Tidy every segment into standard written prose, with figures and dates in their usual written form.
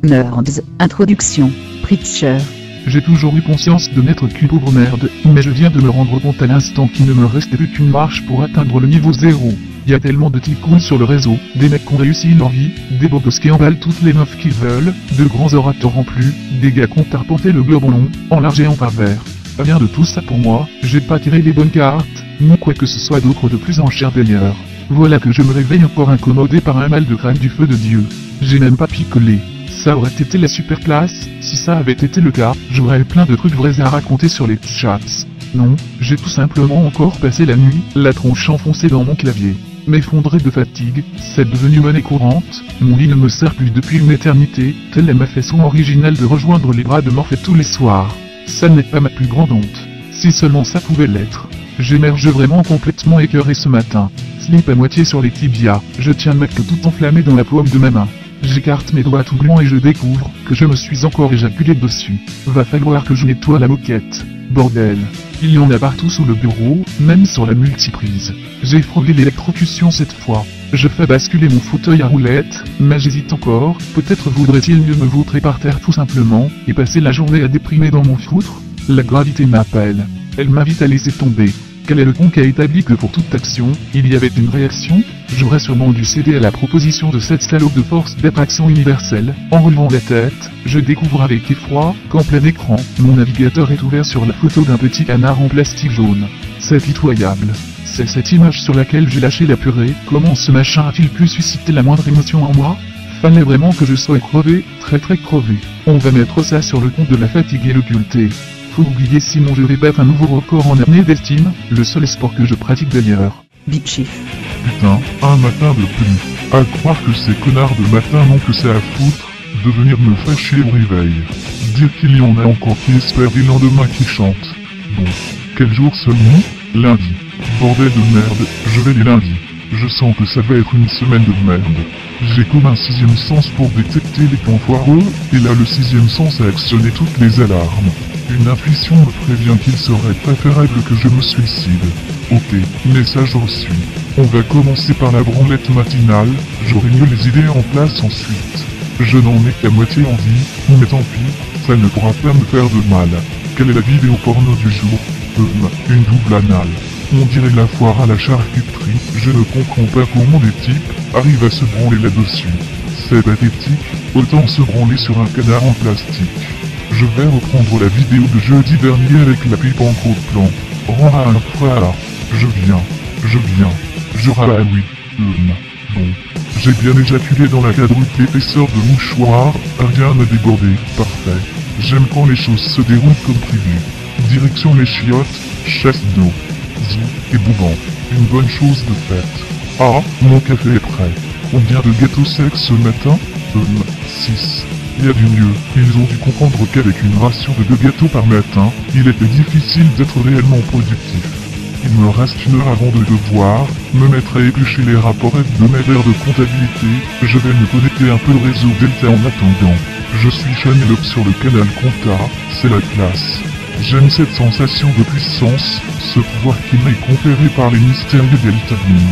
Nerds. Introduction. Preacher. J'ai toujours eu conscience de n'être qu'une pauvre merde, mais je viens de me rendre compte à l'instant qu'il ne me restait plus qu'une marche pour atteindre le niveau 0. Y a tellement de types cool sur le réseau, des mecs qui ont réussi leur vie, des bobos qui emballent toutes les meufs qu'ils veulent, de grands orateurs en plus, des gars qui ont arpenté le globe en long, en large et en travers. Rien de tout ça pour moi, j'ai pas tiré les bonnes cartes, ni quoi que ce soit d'autre de plus en cher d'ailleurs. Voilà que je me réveille encore incommodé par un mal de crâne du feu de Dieu. J'ai même pas picolé. Ça aurait été la super classe, si ça avait été le cas, j'aurais plein de trucs vrais à raconter sur les chats. Non, j'ai tout simplement encore passé la nuit, la tronche enfoncée dans mon clavier. M'effondrer de fatigue, c'est devenu monnaie courante, mon lit ne me sert plus depuis une éternité, telle est ma façon originale de rejoindre les bras de Morphée tous les soirs. Ça n'est pas ma plus grande honte. Si seulement ça pouvait l'être. J'émerge vraiment complètement écœuré ce matin. Slip à moitié sur les tibias, je tiens Mac tout enflammé dans la paume de ma main. J'écarte mes doigts tout blancs et je découvre que je me suis encore éjaculé dessus. Va falloir que je nettoie la moquette. Bordel. Il y en a partout sous le bureau, même sur la multiprise. J'ai frôlé l'électrocution cette fois. Je fais basculer mon fauteuil à roulettes, mais j'hésite encore. Peut-être voudrait-il mieux me vautrer par terre tout simplement, et passer la journée à déprimer dans mon foutre. La gravité m'appelle. Elle m'invite à laisser tomber. Quel est le con qui a établi que pour toute action, il y avait une réaction? J'aurais sûrement dû céder à la proposition de cette salope de force d'attraction universelle. En relevant la tête, je découvre avec effroi qu'en plein écran, mon navigateur est ouvert sur la photo d'un petit canard en plastique jaune. C'est pitoyable. C'est cette image sur laquelle j'ai lâché la purée. Comment ce machin a-t-il pu susciter la moindre émotion en moi? Fallait vraiment que je sois crevé, très crevé. On va mettre ça sur le compte de la fatigue et l'occulté. Faut oublier sinon je vais battre un nouveau record en apnée d'estime, le seul sport que je pratique d'ailleurs. Bitchy. Putain, un matin de pluie. À croire que ces connards de matin n'ont que ça à foutre, de venir me fâcher au réveil. Dire qu'il y en a encore qui espèrent des lendemains qui chantent. Bon, quel jour sommes-nous? Lundi. Bordel de merde, je vais les lundis. Je sens que ça va être une semaine de merde. J'ai comme un sixième sens pour détecter les temps foireux, et là le sixième sens a actionné toutes les alarmes. Une intuition me prévient qu'il serait préférable que je me suicide. Ok, message reçu. On va commencer par la branlette matinale, j'aurai mieux les idées en place ensuite. Je n'en ai qu'à moitié envie, mais tant pis, ça ne pourra pas me faire de mal. Quelle est la vidéo porno du jour? Une double anale. On dirait la foire à la charcuterie, je ne comprends pas comment des types arrivent à se branler là-dessus. C'est pathétique, autant se branler sur un canard en plastique. Je vais reprendre la vidéo de jeudi dernier avec la pipe en gros plan. Rends à un frère. Je viens. Ah oui. Bon. J'ai bien éjaculé dans la quadruple épaisseur de mouchoir, rien n'a débordé, parfait. J'aime quand les choses se déroulent comme prévu. Direction les chiottes, chasse d'eau. Zou et boubant. Une bonne chose de faite. Ah, mon café est prêt. Combien de gâteaux secs ce matin? 6. Il y a du mieux, ils ont dû comprendre qu'avec une ration de 2 gâteaux par matin, il était difficile d'être réellement productif. Il me reste une heure avant de devoir me mettre à éplucher les rapports hebdomadaires de comptabilité, je vais me connecter un peu au réseau Delta en attendant. Je suis Shanlock sur le canal Compta, c'est la classe. J'aime cette sensation de puissance, ce pouvoir qui m'est conféré par les mystérieux Delta Beam.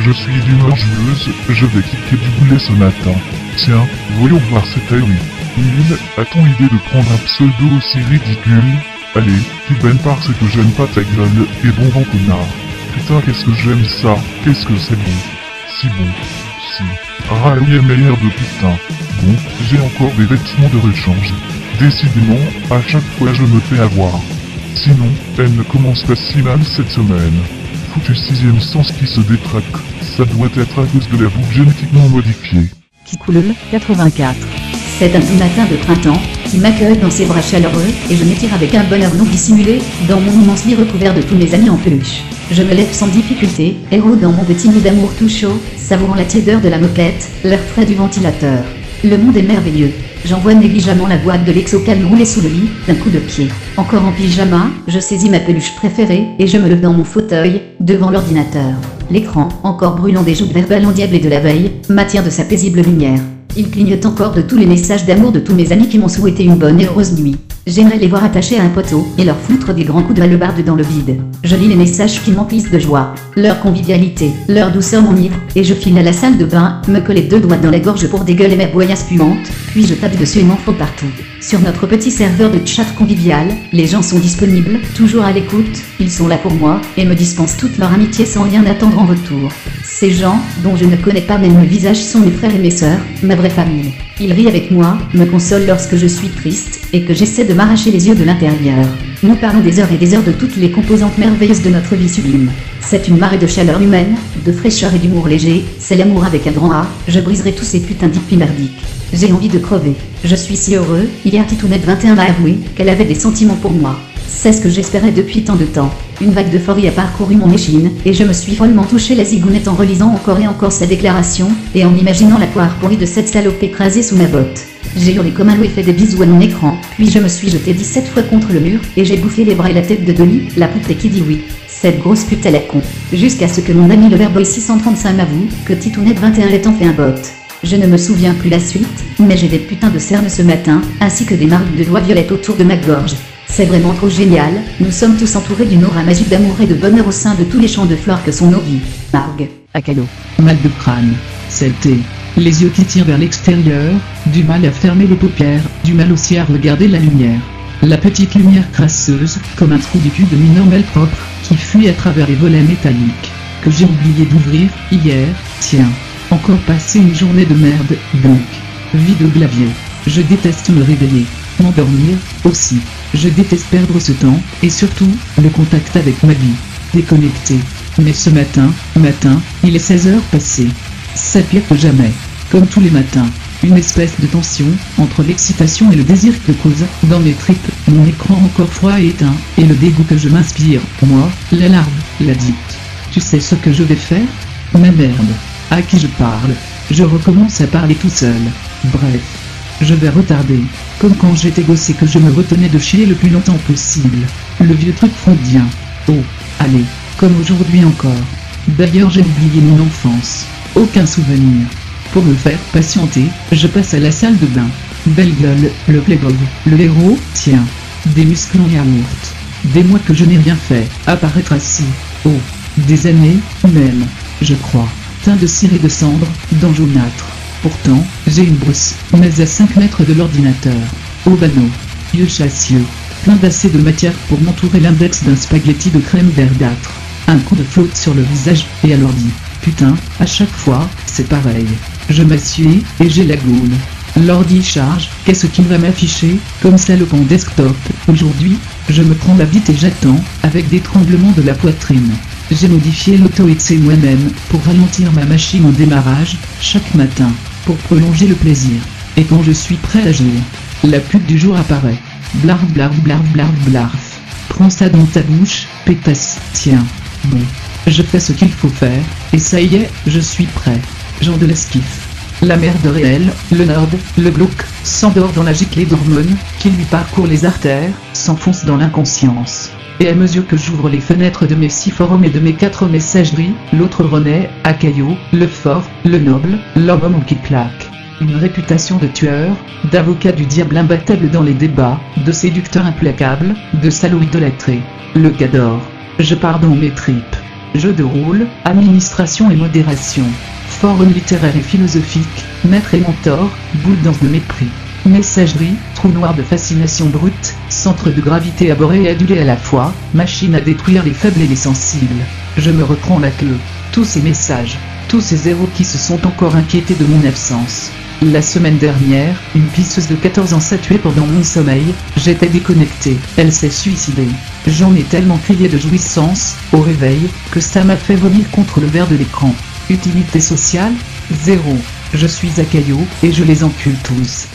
Je suis d'humeur joueuse, je vais kicker du boulet ce matin. Tiens, voyons voir cette aérie. Nul, a-t-on idée de prendre un pseudo aussi ridicule? Allez, tu bannes parce que j'aime pas ta gueule, et bon vent connard. Putain qu'est-ce que j'aime ça, qu'est-ce que c'est bon. Si bon. Si. Raoui est meilleur de putain. Bon, j'ai encore des vêtements de rechange. Décidément, à chaque fois je me fais avoir. Sinon, elle ne commence pas si mal cette semaine. Foutu sixième sens qui se détraque. Ça doit être à cause de la bouffe génétiquement modifiée. Kikoulul, 84. C'est un matin de printemps, qui m'accueille dans ses bras chaleureux, et je m'étire avec un bonheur non dissimulé, dans mon immense lit recouvert de tous mes amis en peluche. Je me lève sans difficulté, et rôde dans mon petit nid d'amour tout chaud, savourant la tiédeur de la moquette, l'air frais du ventilateur. Le monde est merveilleux. J'envoie négligemment la boîte de l'Exocalme rouler sous le lit, d'un coup de pied. Encore en pyjama, je saisis ma peluche préférée, et je me lève dans mon fauteuil, devant l'ordinateur. L'écran, encore brûlant des joutes verbales endiablées de la veille, m'attire de sa paisible lumière. Il clignote encore de tous les messages d'amour de tous mes amis qui m'ont souhaité une bonne et heureuse nuit. J'aimerais les voir attachés à un poteau, et leur foutre des grands coups de hallebarde dans le vide. Je lis les messages qui m'emplissent de joie. Leur convivialité, leur douceur m'enivre, et je file à la salle de bain, me coller 2 doigts dans la gorge pour dégueuler mes boyasses puantes, puis je tape dessus et m'en fous partout. Sur notre petit serveur de chat convivial, les gens sont disponibles, toujours à l'écoute, ils sont là pour moi, et me dispensent toute leur amitié sans rien attendre en retour. Ces gens, dont je ne connais pas même le visage, sont mes frères et mes sœurs, ma vraie famille. Ils rient avec moi, me consolent lorsque je suis triste, et que j'essaie de m'arracher les yeux de l'intérieur. Nous parlons des heures et des heures de toutes les composantes merveilleuses de notre vie sublime. C'est une marée de chaleur humaine, de fraîcheur et d'humour léger, c'est l'amour avec un grand A, je briserai tous ces putains d'hippies merdiques. J'ai envie de crever. Je suis si heureux, hier Titounette 21 m'a avoué qu'elle avait des sentiments pour moi. C'est ce que j'espérais depuis tant de temps. Une vague d'euphorie a parcouru mon échine, et je me suis follement touché la zigounette en relisant encore et encore sa déclaration, et en imaginant la poire pourrie de cette salope écrasée sous ma botte. J'ai hurlé comme un loup et fait des bisous à mon écran, puis je me suis jeté 17 fois contre le mur, et j'ai bouffé les bras et la tête de Dolly, la poupée qui dit oui. Cette grosse pute elle est con. Jusqu'à ce que mon ami le Verboy 635 m'avoue que Titounette 21 est en fait un bot. Je ne me souviens plus la suite, mais j'ai des putains de cernes ce matin, ainsi que des marques de doigts violettes autour de ma gorge. C'est vraiment trop génial, nous sommes tous entourés d'une aura magique d'amour et de bonheur au sein de tous les champs de fleurs que sont nos vies. Marg. Akalo. Mal de crâne. Saleté. Les yeux qui tirent vers l'extérieur, du mal à fermer les paupières, du mal aussi à regarder la lumière. La petite lumière crasseuse, comme un trou du cul de mineur malpropre, qui fuit à travers les volets métalliques, que j'ai oublié d'ouvrir, hier, tiens. Encore passé une journée de merde, donc. Vie de glavier. Je déteste me réveiller. M'endormir, aussi. Je déteste perdre ce temps, et surtout, le contact avec ma vie. Déconnecté. Mais ce matin, il est 16 heures passées. C'est pire que jamais. Comme tous les matins. Une espèce de tension, entre l'excitation et le désir que cause, dans mes tripes, mon écran encore froid et éteint, et le dégoût que je m'inspire, moi, l'alarme, l'addict. Tu sais ce que je vais faire? Ma merde. À qui je parle? Je recommence à parler tout seul. Bref. Je vais retarder. Comme quand j'étais gosse et que je me retenais de chier le plus longtemps possible. Le vieux truc freudien. Oh, allez. Comme aujourd'hui encore. D'ailleurs j'ai oublié mon enfance. Aucun souvenir. Pour me faire patienter, je passe à la salle de bain. Belle gueule, le playboy, le héros, tiens. Des muscles en yaourt. Des mois que je n'ai rien fait, apparaître assis. Oh, des années, même, je crois. Teint de cire et de cendre, dents jaunâtres. Pourtant, j'ai une brosse, mais à 5 mètres de l'ordinateur. Au bano. Yeux chassieux. Plein d'assez de matière pour m'entourer l'index d'un spaghetti de crème verdâtre. Un coup de flotte sur le visage, et à l'ordi. Putain, à chaque fois, c'est pareil. Je m'assieds, et j'ai la gaule. L'ordi charge, qu'est-ce qu'il va m'afficher, comme salope en desktop? Aujourd'hui, je me prends la bite et j'attends, avec des tremblements de la poitrine. J'ai modifié l'auto-XC moi-même, pour ralentir ma machine en démarrage, chaque matin, pour prolonger le plaisir. Et quand je suis prêt à agir, la pute du jour apparaît. Blarf blarf blarf blarf blarf. Prends ça dans ta bouche, pétasse, tiens. Bon. Je fais ce qu'il faut faire, et ça y est, je suis prêt. Jean de l'esquif. La merde réelle, le nerd, le glauque, s'endort dans la giclée d'hormones, qui lui parcourt les artères, s'enfonce dans l'inconscience. Et à mesure que j'ouvre les fenêtres de mes 6 forums et de mes 4 messageries, l'autre renaît, à Caillot, le fort, le noble, l'homme qui claque. Une réputation de tueur, d'avocat du diable imbattable dans les débats, de séducteur implacable, de salaud idolâtré. Le cador. Je pars dans mes tripes. Jeu de rôle, administration et modération. Forum littéraire et philosophique, maître et mentor, boule danse de mépris. Messagerie, trou noir de fascination brute, centre de gravité abhorré et adulé à la fois, machine à détruire les faibles et les sensibles. Je me reprends la queue. Tous ces messages, tous ces héros qui se sont encore inquiétés de mon absence. La semaine dernière, une pisseuse de 14 ans s'est tuée pendant mon sommeil, j'étais déconnecté, elle s'est suicidée. J'en ai tellement crié de jouissance, au réveil, que ça m'a fait vomir contre le verre de l'écran. Utilité sociale? Zéro. Je suis à Caillot, et je les encule tous.